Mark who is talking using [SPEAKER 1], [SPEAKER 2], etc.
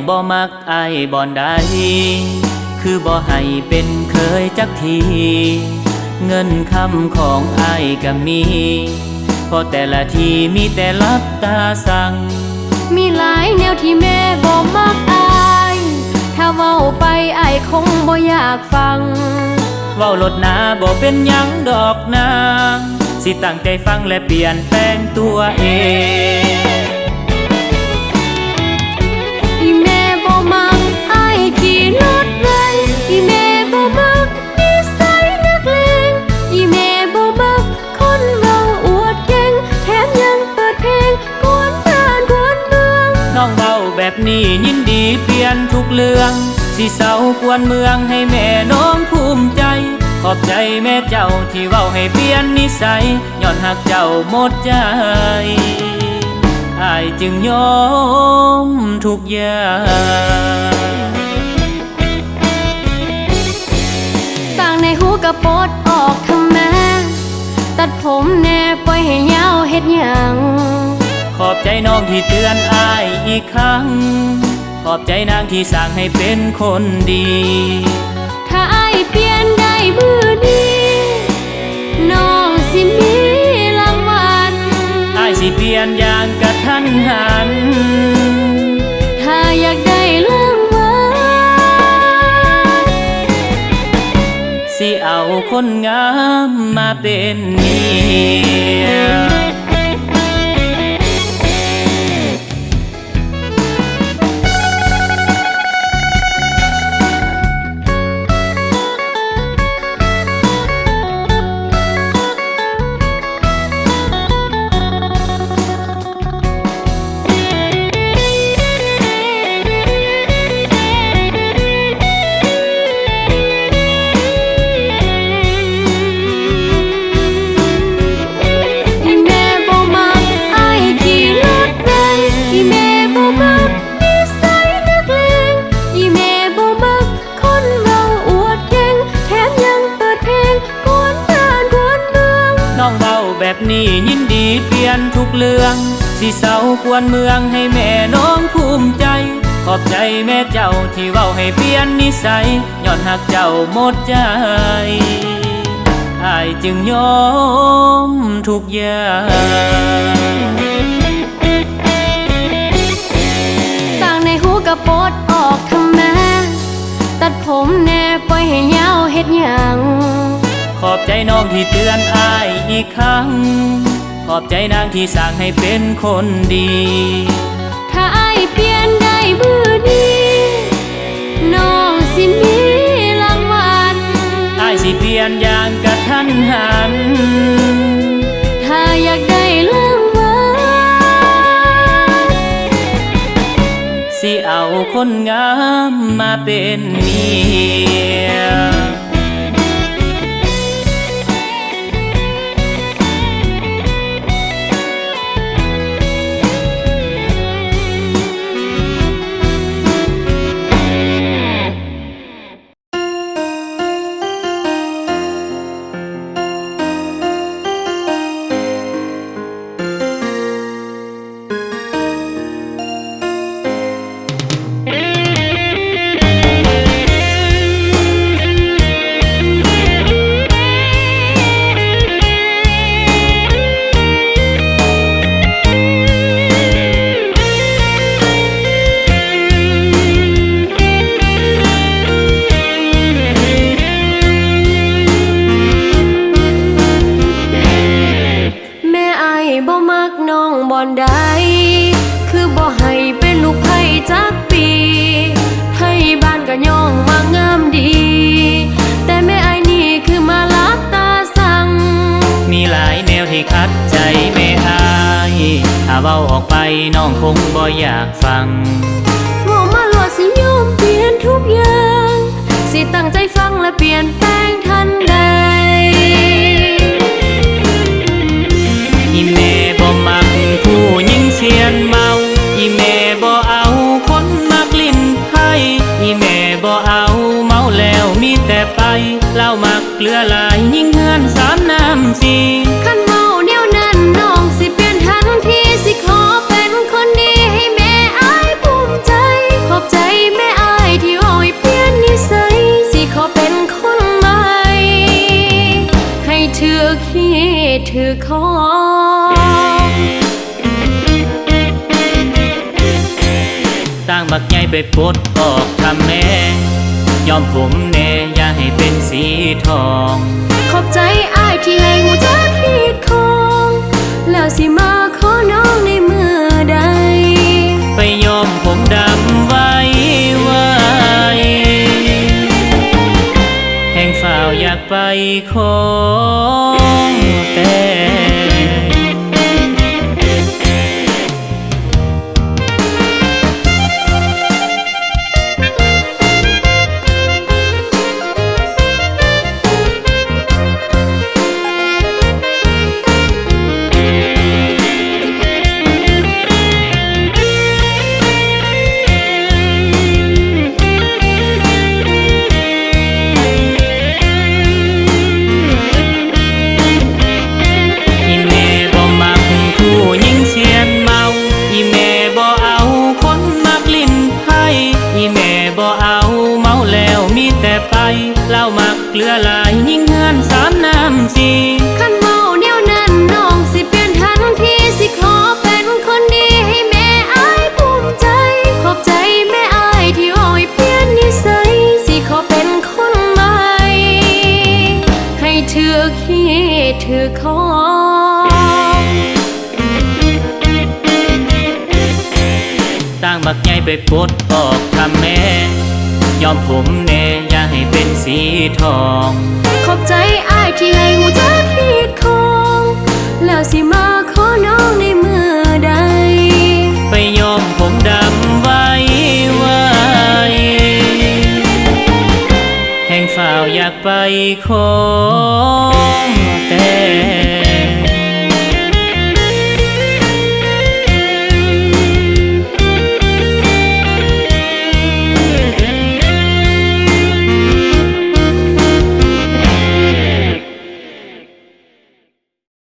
[SPEAKER 1] บ่มักอ้ายบ่อนใดคือบ่ให้เป็นเคยจักทีเงินคำของอ้ายก็มีพอแต่ละทีมีแต่รับตาสั่ง
[SPEAKER 2] มีหลายแนวที่แม่บ่มักอายถ้าเว้าไปอ้ายคงบ่อยากฟัง
[SPEAKER 1] เว้าลดหนาบ่เป็นหยังดอกนางสิตั้งใจฟังและเปลี่ยนแปลงตัวเอง
[SPEAKER 2] อีแม่บ่มักอ้ายขี่รถไวอีแม่บ่มักนิสัยนักเลงอีแม่บ่มักคนเว้าอวดเก่งแถมยังเปิดเพลงกวนบ้านกวนเมือง
[SPEAKER 1] น้องเว้าแบบนี้ยินดีเปลี่ยนทุกเรื่องสิเศร้ากวนเมืองให้แม่น้องภูมิใจขอบใจแม่เจ้าที่เว้าให้เปลี่ยนนิสัยย้อนหักเจ้าหมดใจอ้ายจึงยอมทุกอย่าง
[SPEAKER 2] ต่างในหูกระปดออกทำแม่ตัดผมแน่ปล่อยให้ยาวเฮ็ดหยัง
[SPEAKER 1] ขอบใจน้องที่เตือนอ้ายอีกครั้งขอบใจนางที่สั่งให้เป็นคนดี
[SPEAKER 2] ถ้าอ้ายเปลี่ยนได้มื้อนี้น้องสิมีรางวัล
[SPEAKER 1] อ้ายสิเปลี่ยนอย่างกระทันหัน
[SPEAKER 2] ถ้าอยากได้รางวัล
[SPEAKER 1] สิเอาคนงามมาเป็นเมียแบบนี้ยินดีเปลี่ยนทุกเรื่องสิเศร้ากวนเมืองให้แม่น้องภูมิใจขอบใจแม่เจ้าที่เว้าให้เปลี่ยนนิสัยย้อนหักเจ้าหมดใจอ้ายจึงยอมทุกอย่าง
[SPEAKER 2] ต่างในหูกระปดออกทำแม่ตัดผมแน่ปล่อยให้ยาวเฮ็ดหยัง
[SPEAKER 1] ขอบใจน้องที่เตือนอ้ายอีกครั้งขอบใจนางที่สั่งให้เป็นคนดี
[SPEAKER 2] ถ้าอ้ายเปลี่ยนได้มื้อนี้น้องสิมีรางวัล
[SPEAKER 1] อ้ายสิเปลี่ยนอย่างกระทันหัน
[SPEAKER 2] ถ้าอยากได้รางวัล
[SPEAKER 1] สิเอาคนงามมาเป็นเมีย
[SPEAKER 2] บ่อนใดคือบ่ให้เป็นลูกไผ่จักปีให้บ้านก็ย่องมางามดีแต่แม่อ้ายนี่คือมาลักตาสั่ง
[SPEAKER 1] มีหลายแนวที่คัดใจแม่อ้ายถ้าเว้าออกไปน้องคงบ่อยากฟัง
[SPEAKER 2] เว้ามาโลดสิยอมเปลี่ยนทุกอย่างสิตั้งใจฟังและเปลี่ยนแปลงทันใด
[SPEAKER 1] อีแม่บ่มักผู้หญิงเสียนเมาอีแม่บ่เอาคนมักลิ้นไผ่อีแม่บ่เอาเมาแล้วมีแต่ไปเล่ามักเกลือลายยิ่งเฮือนสามน้ำสี
[SPEAKER 2] คันเมาแนวนั้นน้องสิเปลี่ยนทันทีสิขอเป็นคนดีให้แม่อ้ายภูมิใจขอบใจ ถือคอ
[SPEAKER 1] ต่างบักใหญ่ไปปลดออกทำแม่ยอมผมแน่อย่าให้เป็นสีทอง
[SPEAKER 2] ขอบใจอ้ายที่ให้หูจักขีดของแล้วสิมาขอน้องในเมื่อใด
[SPEAKER 1] ไปยอมผมดำไว้แห่งฝ่าวอยากไปของแต่ อีแม่บ่มักผู้หญิงเสียนเมาอีแม่บ่เอาคนมักลิ้นไพ่อีแม่บ่เอาเมาแล้วมีแต่ไปเล่ามักเกลือหลายยิ่งเฮือนสามน้ำสี่
[SPEAKER 2] คันเมาแนวนั้นน้องสิเปลี่ยนทันทีสิขอเป็นคนดีให้แม่อ้ายภูมิใจ ขอบใจแม่อ้ายที่อ้อยเปลี่ยนนิสัยสิขอเป็นคนใหม่ให้ถือขี้ถือคอ
[SPEAKER 1] ต่างบักใหญ่ไปปลดออกทำแม่ยอมผมแน่อย่าให้เป็นสีทอง
[SPEAKER 2] ขอบใจอ้ายที่ให้หูจักขีดของแล้วสิมาขอน้องในเมื่อใด
[SPEAKER 1] ไปยอมผมดำไว้แห่งฝ่าวอยากไปของ